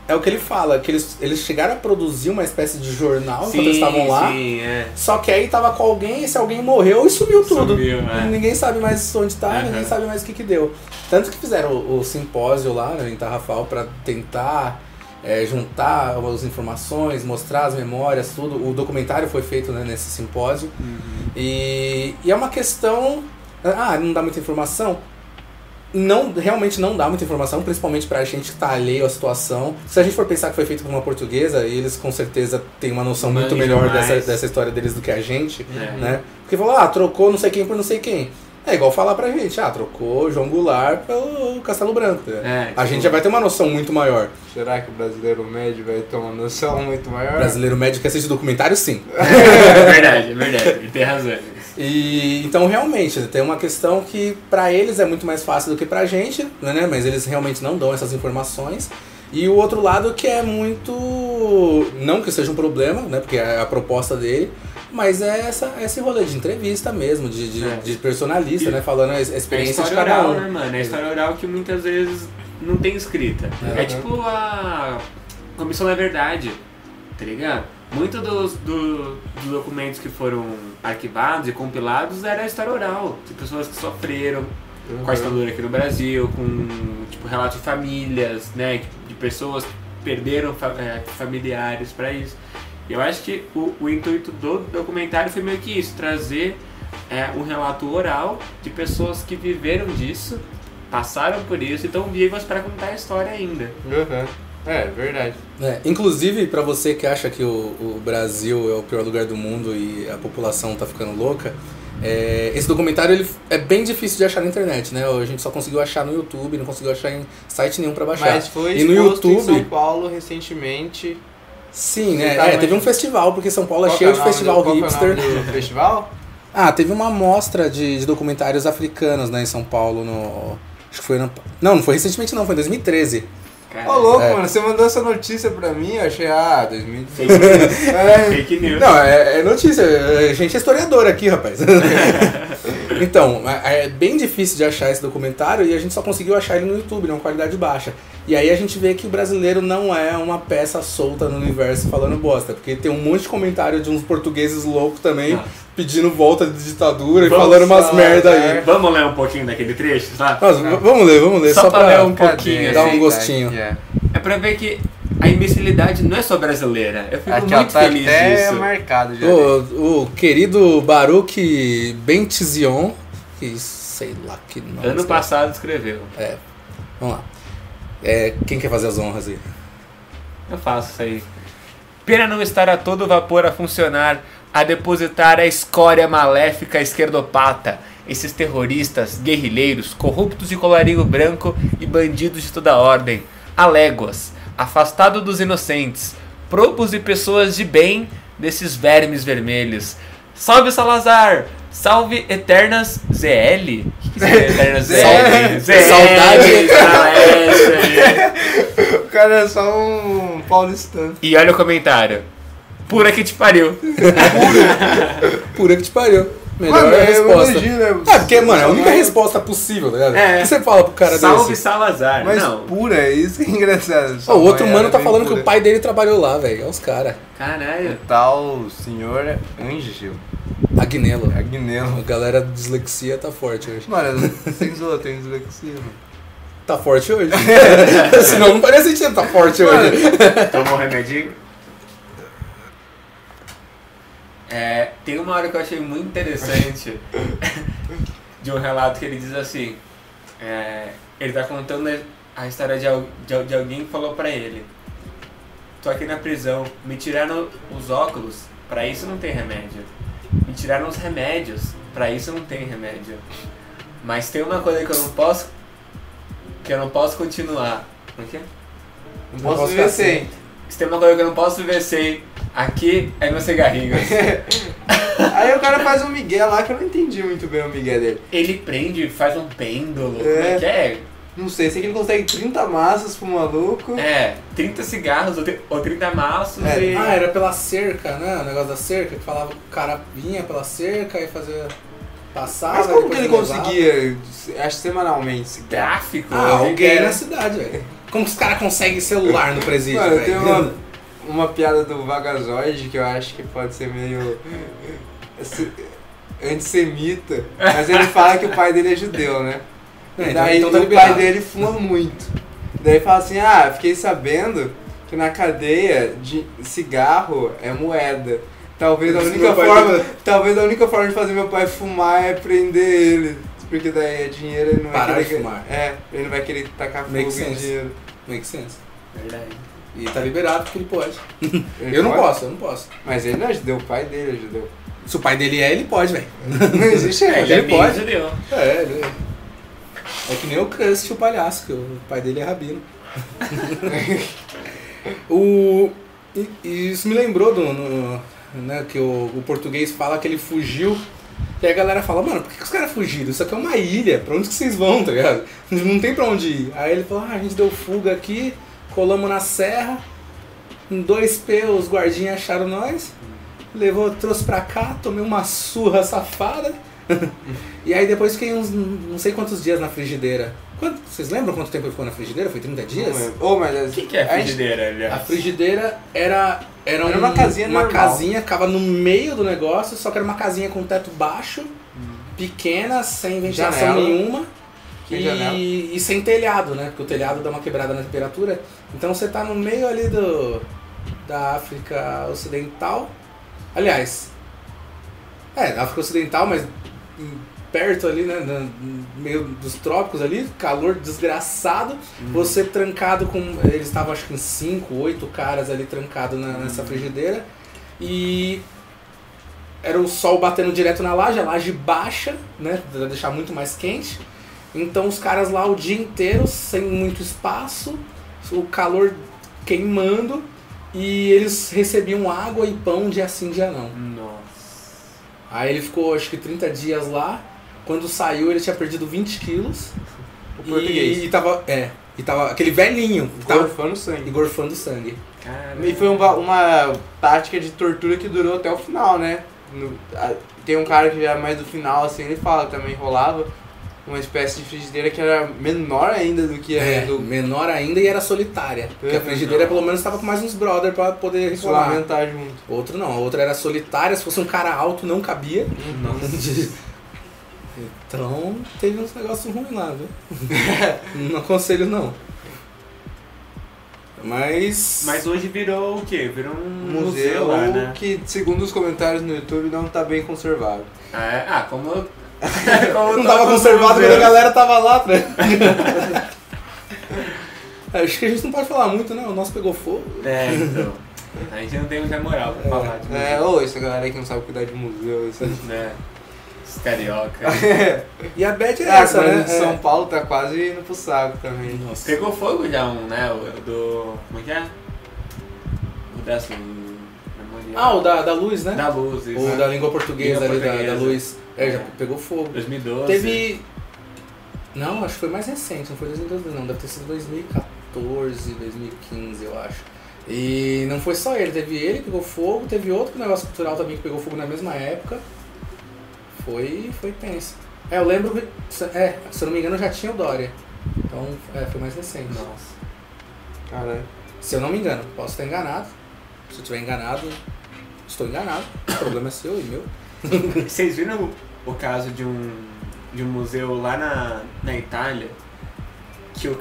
é o que ele fala, que eles chegaram a produzir uma espécie de jornal enquanto eles estavam lá. Sim, é. Só que aí tava com alguém, esse alguém morreu e sumiu tudo. Sumiu, é. Ninguém sabe mais onde tá, Uhum. ninguém sabe mais o que deu. Tanto que fizeram o simpósio lá, né, em Tarrafal, pra tentar juntar as informações, mostrar as memórias, tudo. O documentário foi feito, né, nesse simpósio. E é uma questão... não dá muita informação? Não, realmente não dá muita informação, principalmente pra gente que tá alheio à situação. Se a gente for pensar que foi feito por uma portuguesa, eles com certeza têm uma noção muito Manjam melhor mais. dessa história deles do que a gente, É. né? Porque falou, trocou não sei quem por não sei quem. É igual falar pra gente, trocou João Goulart pelo Castelo Branco. A gente já vai ter uma noção muito maior. Será que o brasileiro médio vai ter uma noção muito maior? Brasileiro médio que assiste documentário, sim. É verdade. Ele tem razão. E então realmente tem uma questão que pra eles é muito mais fácil do que pra gente, né? Mas eles realmente não dão essas informações. E o outro lado que é muito, não que seja um problema, né? Porque é a proposta dele, mas é esse rolê de entrevista mesmo, de personalista, né? Falando a É a experiência de história cada oral, um. né, mano? É a história oral que muitas vezes não tem escrita. É tipo a Comissão da Verdade, tá ligado? Muitos dos documentos que foram arquivados e compilados era a história oral, de pessoas que sofreram com a ditadura aqui no Brasil, com tipo relatos de famílias, né, de pessoas que perderam familiares pra isso. E eu acho que o intuito do documentário foi meio que isso, trazer um relato oral de pessoas que viveram disso, passaram por isso e estão vivas para contar a história ainda. É, verdade. Inclusive, pra você que acha que o Brasil é o pior lugar do mundo e a população tá ficando louca, esse documentário ele é bem difícil de achar na internet, né? A gente só conseguiu achar no YouTube, não conseguiu achar em site nenhum pra baixar. Mas foi e no exposto YouTube, em São Paulo recentemente. sim, né? Exatamente. Teve um festival, porque São Paulo é Qual cheio que de é o nome festival qual que é o hipster. nome do festival? Teve uma mostra de documentários africanos, né, em São Paulo, acho que foi não foi recentemente não, foi em 2013. Ô, louco, É. mano, você mandou essa notícia pra mim, eu achei, 2016. Fake news. Não, é notícia, a gente é historiador aqui, rapaz. Então, é bem difícil de achar esse documentário e a gente só conseguiu achar ele no YouTube, né, uma qualidade baixa. E aí a gente vê que o brasileiro não é uma peça solta no universo falando bosta, porque tem um monte de comentário de uns portugueses loucos também, pedindo volta de ditadura e falando umas merda aí. Vamos ler um pouquinho daquele trecho, sabe? Nossa, vamos ler, Só pra ler um pouquinho, dar assim, um gostinho. É pra ver que a imbecilidade não é só brasileira. Eu fico Aqui, muito tá feliz até disso. marcado já. O querido Baruch Bentizion, que sei lá que nome. Ano passado escreveu. Vamos lá. Quem quer fazer as honras aí? Eu faço isso aí. Pena não estar a todo vapor a funcionar, a depositar a escória maléfica esquerdopata, esses terroristas, guerrilheiros, corruptos de colarinho branco e bandidos de toda ordem, a léguas, afastado dos inocentes, propos e pessoas de bem desses vermes vermelhos. Salve Salazar! Salve Eternas ZL? O que é Eternas ZL? Saudade! O cara é só um paulistano. E olha o comentário. Pura que te pariu. Pura que te pariu. Melhor Mano, resposta. Imagino, Porque, mano, é a única resposta possível, tá ligado? O que você fala pro cara Salve desse? Salazar. Mas não. pura, isso que é engraçado. O outro mano tá falando que o pai dele trabalhou lá, velho. Olha os caras. Caralho. O tal senhor Ângelo. Agnello. Agnello. A galera de dislexia tá forte hoje. Mano, sem zoa, tem dislexia, mano. Tá forte hoje? Senão não faria sentido, tá forte hoje. Tomou um remedinho? Tem uma hora que eu achei muito interessante de um relato que ele diz assim, ele tá contando a história de alguém que falou pra ele: tô aqui na prisão, me tiraram os óculos, pra isso não tem remédio. Me tiraram os remédios, pra isso não tem remédio. Mas tem uma coisa que eu não posso continuar. O quê? Não posso viver sem. Se tem uma coisa que eu não posso viver sem, aqui é meu cigarrinho. Aí o cara faz um migué lá que eu não entendi muito bem o migué dele. Ele prende, faz um pêndulo, como é que é? Não sei que ele consegue 30 maços pro maluco. 30 cigarros ou 30 maços e... Ah, era pela cerca, né? O negócio da cerca, que falava que o cara vinha pela cerca e fazia... Passava. Mas como que depois ele conseguia, acho semanalmente, esse tráfico? Alguém na cidade, velho. Como que os caras conseguem celular no presídio, Mano, velho? tem uma piada do Vagazoide que eu acho que pode ser meio antissemita, mas ele fala que o pai dele é judeu, né? Então, Daí então tá o liberado. pai dele fuma muito. Daí fala assim, fiquei sabendo que na cadeia de cigarro é moeda. Talvez a única forma de fazer meu pai fumar é prender ele. Porque daí é dinheiro, ele não vai Parar querer... de fumar. Ele não vai querer tacar fogo Make em sense. dinheiro. Make sense. Verdade. E tá liberado porque ele pode. Ele Eu não pode? posso. Mas ele não é judeu, o pai dele é judeu. Se o pai dele ele pode, velho. Não existe Ele ele pode. judeu. Ele é que nem o Crust, o palhaço, que o pai dele é rabino. E isso me lembrou né, que o português fala que ele fugiu. E a galera fala, mano, por que os caras fugiram? Isso aqui é uma ilha, pra onde que vocês vão, tá ligado? Não tem pra onde ir. Aí ele falou, a gente deu fuga aqui, colamos na serra, em 2P os guardinhas acharam nós, trouxe pra cá, tomei uma surra safada. E aí depois fiquei uns não sei quantos dias na frigideira. Vocês lembram quanto tempo ele ficou na frigideira? Foi 30 dias? O que é frigideira, aliás? A frigideira era uma casinha uma normal. casinha, ficava no meio do negócio, só que era uma casinha com teto baixo, pequena, sem ventilação Janela. nenhuma. Sem janela. E sem telhado, né? Porque o telhado dá uma quebrada na temperatura. Então você tá no meio ali da África Ocidental. Aliás, da África Ocidental, mas perto ali, né? No meio dos trópicos ali, calor desgraçado. Você trancado com... Eles estavam acho que em 5, 8 caras ali trancados nessa frigideira. E era o sol batendo direto na laje, a laje baixa, né? Pra deixar muito mais quente. Então os caras lá o dia inteiro, sem muito espaço, o calor queimando, e eles recebiam água e pão dia sim, dia não. Nossa. Aí ele ficou acho que 30 dias lá, quando saiu ele tinha perdido 20 quilos. O português. E tava aquele velhinho, Gorfando sangue. e gorfando sangue. Caramba. E foi uma tática de tortura que durou até o final, né? Tem um cara que já é mais do final, assim, ele fala que também rolava uma espécie de frigideira que era menor ainda do que a do... menor ainda e era solitária. Porque a frigideira pelo menos estava com mais uns brother pra poder reclamar. Lamentar junto. Outro não, a outra era solitária, se fosse um cara alto não cabia. Então teve uns negócios ruins lá, viu? Não aconselho não. Mas hoje virou o quê? Virou um museu lá, né? Que, segundo os comentários no YouTube, não tá bem conservado. Como não tava conservado quando a galera tava lá, né? Acho que a gente não pode falar muito, né? O nosso pegou fogo. Então. A gente não tem muita moral pra falar de museu. Essa galera aí que não sabe cuidar de museu, isso né? Os carioca. E a bad é essa, né? São Paulo tá quase indo pro saco também. Nossa. Pegou fogo já né? O do... Como é que é? O dessa... O da luz, né? Da luz, isso. O da língua portuguesa ali, da luz. Já pegou fogo. 2012. Teve... Não, acho que foi mais recente, não foi 2012 não. Deve ter sido 2014, 2015, eu acho. E não foi só ele, teve ele que pegou fogo, teve outro negócio cultural também que pegou fogo na mesma época. Foi tenso. Eu lembro que, se eu não me engano, já tinha o Dória. Então, foi mais recente. Nossa. Caralho. Se eu não me engano, posso estar enganado. Se eu estiver enganado, estou enganado. O problema é seu e meu. Vocês viram o caso de um museu lá na Itália? Que o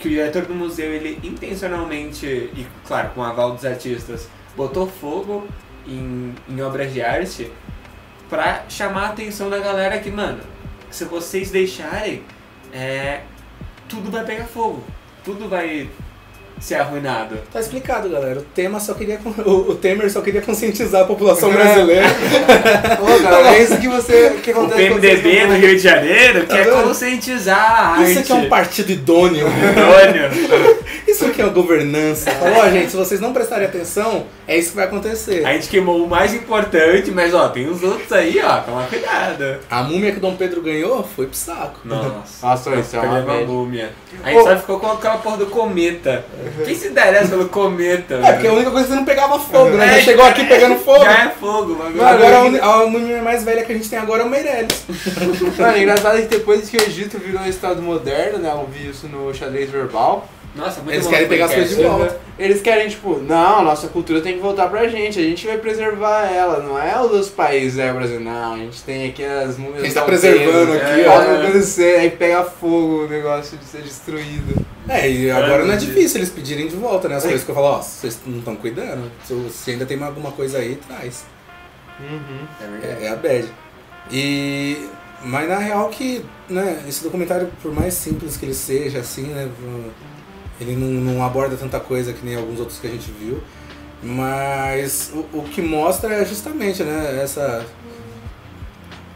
diretor do museu, ele intencionalmente, e claro, com o aval dos artistas, botou fogo em obras de arte pra chamar a atenção da galera que, mano, se vocês deixarem, tudo vai pegar fogo, tudo vai ser arruinado. Tá explicado, galera. O Temer só queria conscientizar a população brasileira. Ô, galera, é isso que acontece. O PMDB do Rio de Janeiro quer conscientizar a arte. Isso aqui é um partido idôneo. Isso aqui é uma governança. Falou, gente, se vocês não prestarem atenção, é isso que vai acontecer. A gente queimou o mais importante, mas tem os outros aí, toma cuidado. A múmia que o Dom Pedro ganhou foi pro saco. Nossa, isso é uma múmia. A gente só ficou com aquela porra do cometa. Quem se interessa pelo cometa? Porque a única coisa é que você não pegava fogo, né? Já chegou aqui pegando fogo. Já é fogo, mano. Agora a múmia mais velha que a gente tem agora é o Meirelles. Mano, engraçado é que depois que o Egito virou um estado moderno, né? Eu vi isso no xadrez verbal. Nossa, muito Eles querem pegar as coisas de volta. Eles querem, não, nossa cultura tem que voltar pra gente, a gente vai preservar ela, não é o dos países, o Brasil, não, a gente tem aqui as múmias. A gente tá preservando aqui, ó. Aí pega fogo o negócio de ser destruído. E agora não é difícil eles pedirem de volta, né? As coisas que eu falo, vocês não estão cuidando, se ainda tem alguma coisa aí, traz. É a bad. Mas na real que, né, esse documentário, por mais simples que ele seja, assim, né, ele não aborda tanta coisa que nem alguns outros que a gente viu, mas o que mostra é justamente, né,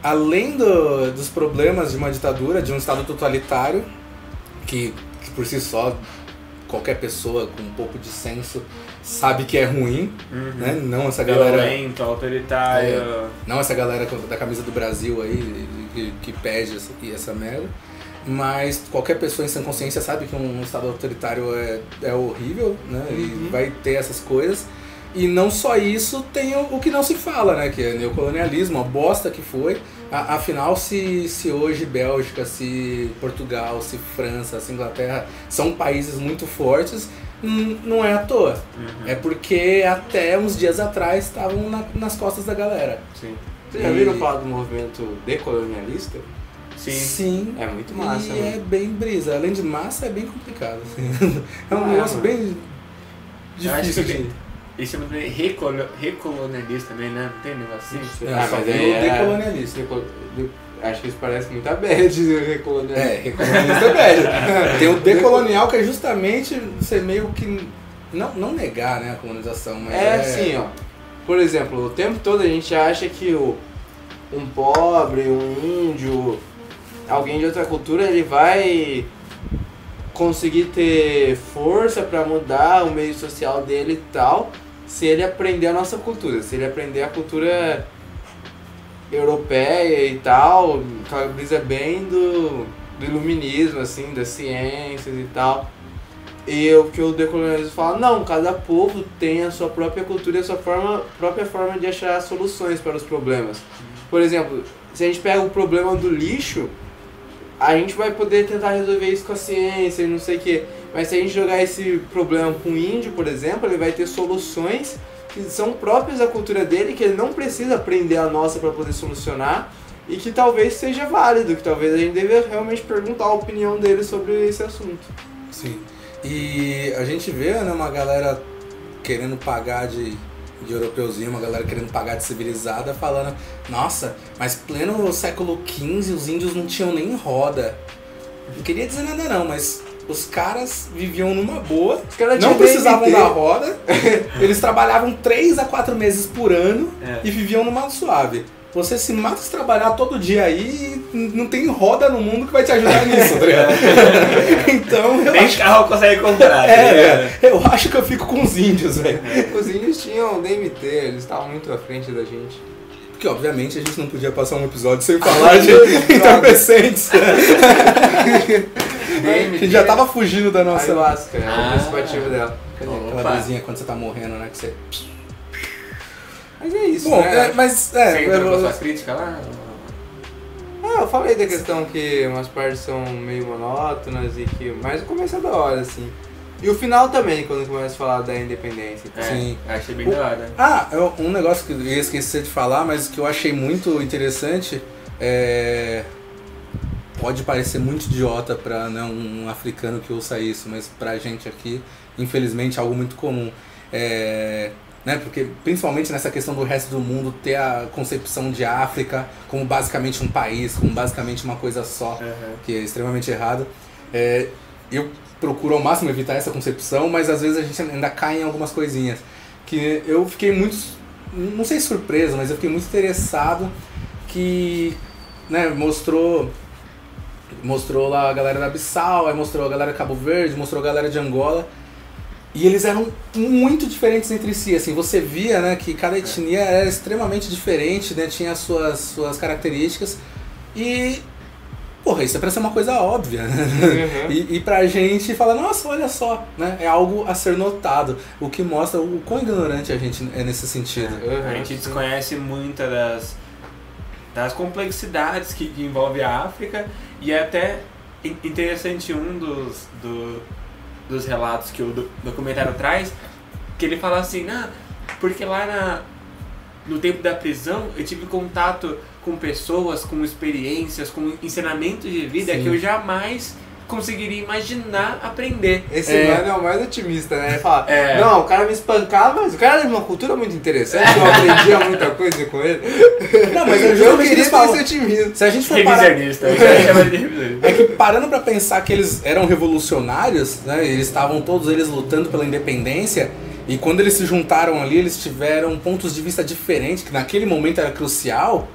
além dos problemas de uma ditadura, de um estado totalitário, que por si só qualquer pessoa com um pouco de senso sabe que é ruim, né? Não essa galera violento, autoritário, não essa galera da camisa do Brasil aí que pede essa merda. Mas qualquer pessoa em sã consciência sabe que um estado autoritário é horrível, né? E vai ter essas coisas. E não só isso, tem o que não se fala, né? Que é neocolonialismo, a bosta que foi. Afinal, se hoje Bélgica, se Portugal, se França, se Inglaterra são países muito fortes, não é à toa. É porque até uns dias atrás estavam nas costas da galera. Sim. Vocês já viram falar do movimento decolonialista? Sim. É muito massa. E é bem brisa. Além de massa, é bem complicado. Assim. É um negócio bem difícil de... Eles chamam de recolonialista também, né? Não tem negócio assim? Mas decolonialista. Acho que isso parece muito a bad, recolonialista. Recolonialista é bad. Tem o decolonial, que é justamente você meio que... Não negar, né, a colonização, mas assim, ó. Por exemplo, o tempo todo a gente acha que um pobre, um índio, alguém de outra cultura, ele vai conseguir ter força pra mudar o meio social dele e tal, se ele aprender a nossa cultura, se ele aprender a cultura europeia e tal, brisa bem do iluminismo, assim, das ciências e tal. E o que o decolonialismo fala, não, cada povo tem a sua própria cultura e a sua própria forma de achar soluções para os problemas. Por exemplo, se a gente pega o problema do lixo, a gente vai poder tentar resolver isso com a ciência e não sei o quê. Mas se a gente jogar esse problema com o índio, por exemplo, ele vai ter soluções que são próprias da cultura dele, que ele não precisa aprender a nossa para poder solucionar, e que talvez seja válido, que talvez a gente deva realmente perguntar a opinião dele sobre esse assunto. Sim. E a gente vê, né, uma galera querendo pagar de europeuzinho, uma galera querendo pagar de civilizada, falando, nossa, mas pleno século XV os índios não tinham nem roda. Não queria dizer nada não, mas os caras viviam numa boa, não precisavam da roda, eles trabalhavam 3 a 4 meses por ano e viviam numa suave. Você se mata se trabalhar todo dia aí e não tem roda no mundo que vai te ajudar nisso, tá ligado? Então eu nem acho... carro consegue comprar. Eu acho que eu fico com os índios, velho. Os índios tinham DMT, eles estavam muito à frente da gente. Porque obviamente a gente não podia passar um episódio sem falar de entorpecentes. A gente já tava fugindo da nossa... Ayahuasca, é o participativo dela. Aquela luzinha quando você tá morrendo, né? Que você... Mas é isso, bom, né? Você entrou com suas críticas lá? Eu falei da questão que umas partes são meio monótonas e que... Mas o começo é da hora, assim. E o final também, quando começa a falar da independência. Sim. Achei bem da hora. Um negócio que eu ia esquecer de falar, mas que eu achei muito interessante pode parecer muito idiota para, né, um africano que ouça isso, mas pra gente aqui, infelizmente, é algo muito comum. Né, porque principalmente nessa questão do resto do mundo ter a concepção de África como basicamente um país, como basicamente uma coisa só, que é extremamente errado. Eu procuro ao máximo evitar essa concepção, mas às vezes a gente ainda cai em algumas coisinhas. Que eu fiquei muito, não sei surpreso, mas eu fiquei muito interessado que, né, mostrou lá a galera da Bissau, aí mostrou a galera de Cabo Verde, mostrou a galera de Angola. E eles eram muito diferentes entre si, assim, você via, né, que cada etnia era extremamente diferente, né, tinha as suas características e, porra, isso é pra ser uma coisa óbvia, né? E pra gente fala, nossa, olha só, né, é algo a ser notado, o que mostra o quão ignorante a gente é nesse sentido. A gente desconhece muitas das complexidades que envolve a África e é até interessante dos relatos que o documentário traz, que ele fala assim, porque lá no tempo da prisão eu tive contato com pessoas, com experiências, com ensinamentos de vida que eu jamais conseguiria imaginar aprender. Esse mano é o mais otimista, né? Ele fala, não, o cara me espancava, mas o cara era de uma cultura muito interessante, eu aprendia muita coisa com ele. Não, mas eu queria ter esse otimismo. Se a gente for parar... É que parando pra pensar que eles eram revolucionários, né? Eles estavam todos eles lutando pela independência, e quando eles se juntaram ali, eles tiveram pontos de vista diferentes, que naquele momento era crucial.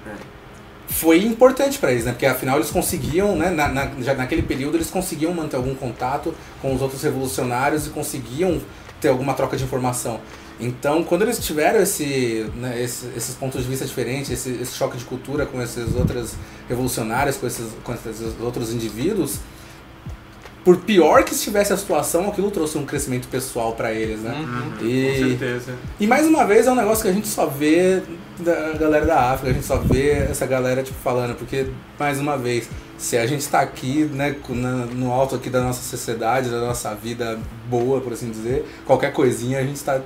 Foi importante para eles, né? Porque afinal eles conseguiam, né? Já naquele período eles conseguiam manter algum contato com os outros revolucionários e conseguiam ter alguma troca de informação. Então, quando eles tiveram esses pontos de vista diferentes, esse choque de cultura com esses outros revolucionários, com esses outros indivíduos, por pior que estivesse a situação, aquilo trouxe um crescimento pessoal para eles, né? Com certeza. E mais uma vez é um negócio que a gente só vê da galera da África, a gente só vê essa galera tipo falando, porque mais uma vez, se a gente tá aqui, né, no alto aqui da nossa sociedade, da nossa vida boa, por assim dizer, qualquer coisinha a gente tá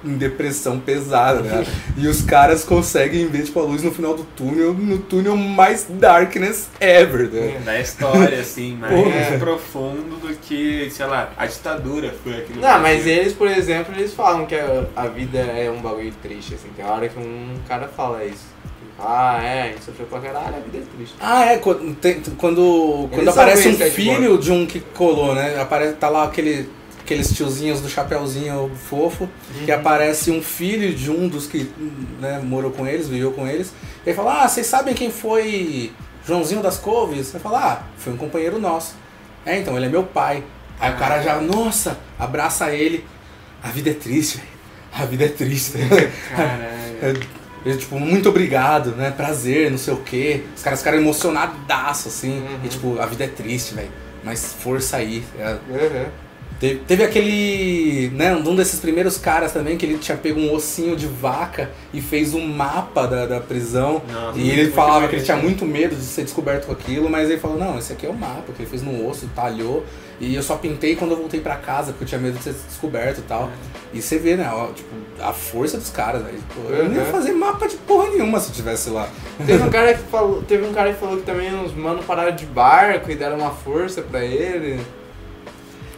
em depressão pesada, né? E os caras conseguem ver tipo a luz no final do túnel, no túnel mais darkness ever, né? Da história, assim, mais profundo do que, sei lá, a ditadura foi aquilo. Não, mas eles, por exemplo, eles falam que a vida é um bagulho triste, assim. Tem hora que um cara fala isso. A gente sofreu pra caralho, a vida é triste. Quando aparece um filho de um que colou, né? Tá lá aqueles tiozinhos do chapeuzinho fofo, que aparece um filho de um dos que, né, morou com eles, viveu com eles, e aí fala, vocês sabem quem foi Joãozinho das Couves? Você fala, foi um companheiro nosso. Então, ele é meu pai. Aí o cara já, nossa, abraça ele. A vida é triste, velho. A vida é triste. Caralho. Tipo, muito obrigado, né, prazer, não sei o quê. Os caras ficaram emocionadaço, assim, e tipo, a vida é triste, velho. Mas força aí. Teve aquele, né, um desses primeiros caras também, que ele tinha pego um ossinho de vaca e fez um mapa da prisão. Nossa, E ele muito falava bem, que ele tinha muito medo de ser descoberto com aquilo, mas ele falou, não, esse aqui é o mapa, que ele fez no osso, talhou. E eu só pintei quando eu voltei pra casa, porque eu tinha medo de ser descoberto e tal. E você vê, né, ó, tipo, a força dos caras, velho. Tipo, eu não ia fazer mapa de porra nenhuma se eu tivesse lá. Teve um cara que falou que também uns manos pararam de barco e deram uma força pra ele.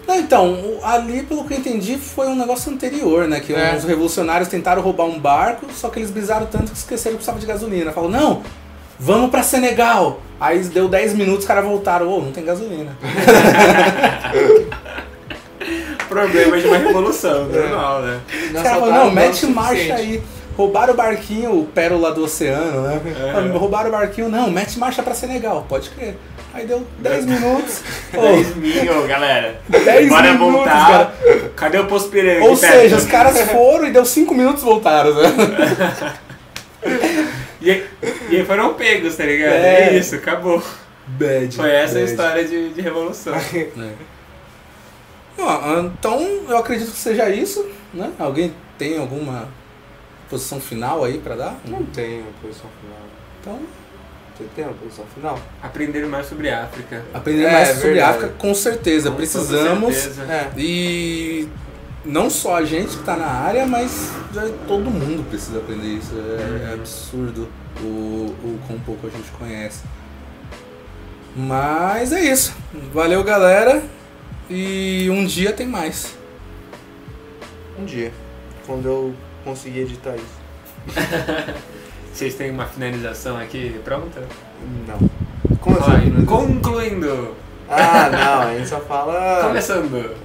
Não, então, ali, pelo que eu entendi, foi um negócio anterior, né? Que os revolucionários tentaram roubar um barco, só que eles brisaram tanto que esqueceram que precisava de gasolina. Falaram, não, vamos pra Senegal. Aí deu 10 minutos, os caras voltaram, não tem gasolina. Problema de uma revolução, normal, né? Os caras falaram, não, mete marcha aí. Roubaram o barquinho, o Pérola do Oceano, né? Roubaram o barquinho, não, mete marcha pra Senegal, pode crer. Aí deu 10 minutos. 10 mil, galera. 10 Bora minutos, voltar. cara. Cadê o Poço Piranga? Ou seja, os caras foram e deu 5 minutos e voltaram, né? E aí foram pegos, tá ligado? É isso, acabou. Foi essa a história de revolução. Então, eu acredito que seja isso, né? Alguém tem alguma posição final aí pra dar? Não tenho posição final. Então, você tem uma posição final? Aprender mais sobre a África. Aprender mais sobre verdade. a África, com certeza. Com Precisamos. toda certeza. E não só a gente que tá na área, mas todo mundo precisa aprender isso. É absurdo o quão pouco a gente conhece. Mas é isso. Valeu, galera. E um dia tem mais. Um dia. Quando eu conseguir editar isso. Vocês têm uma finalização aqui pronta? Não. Como Olha, assim? concluindo. Ah, não. A gente só fala... Começando.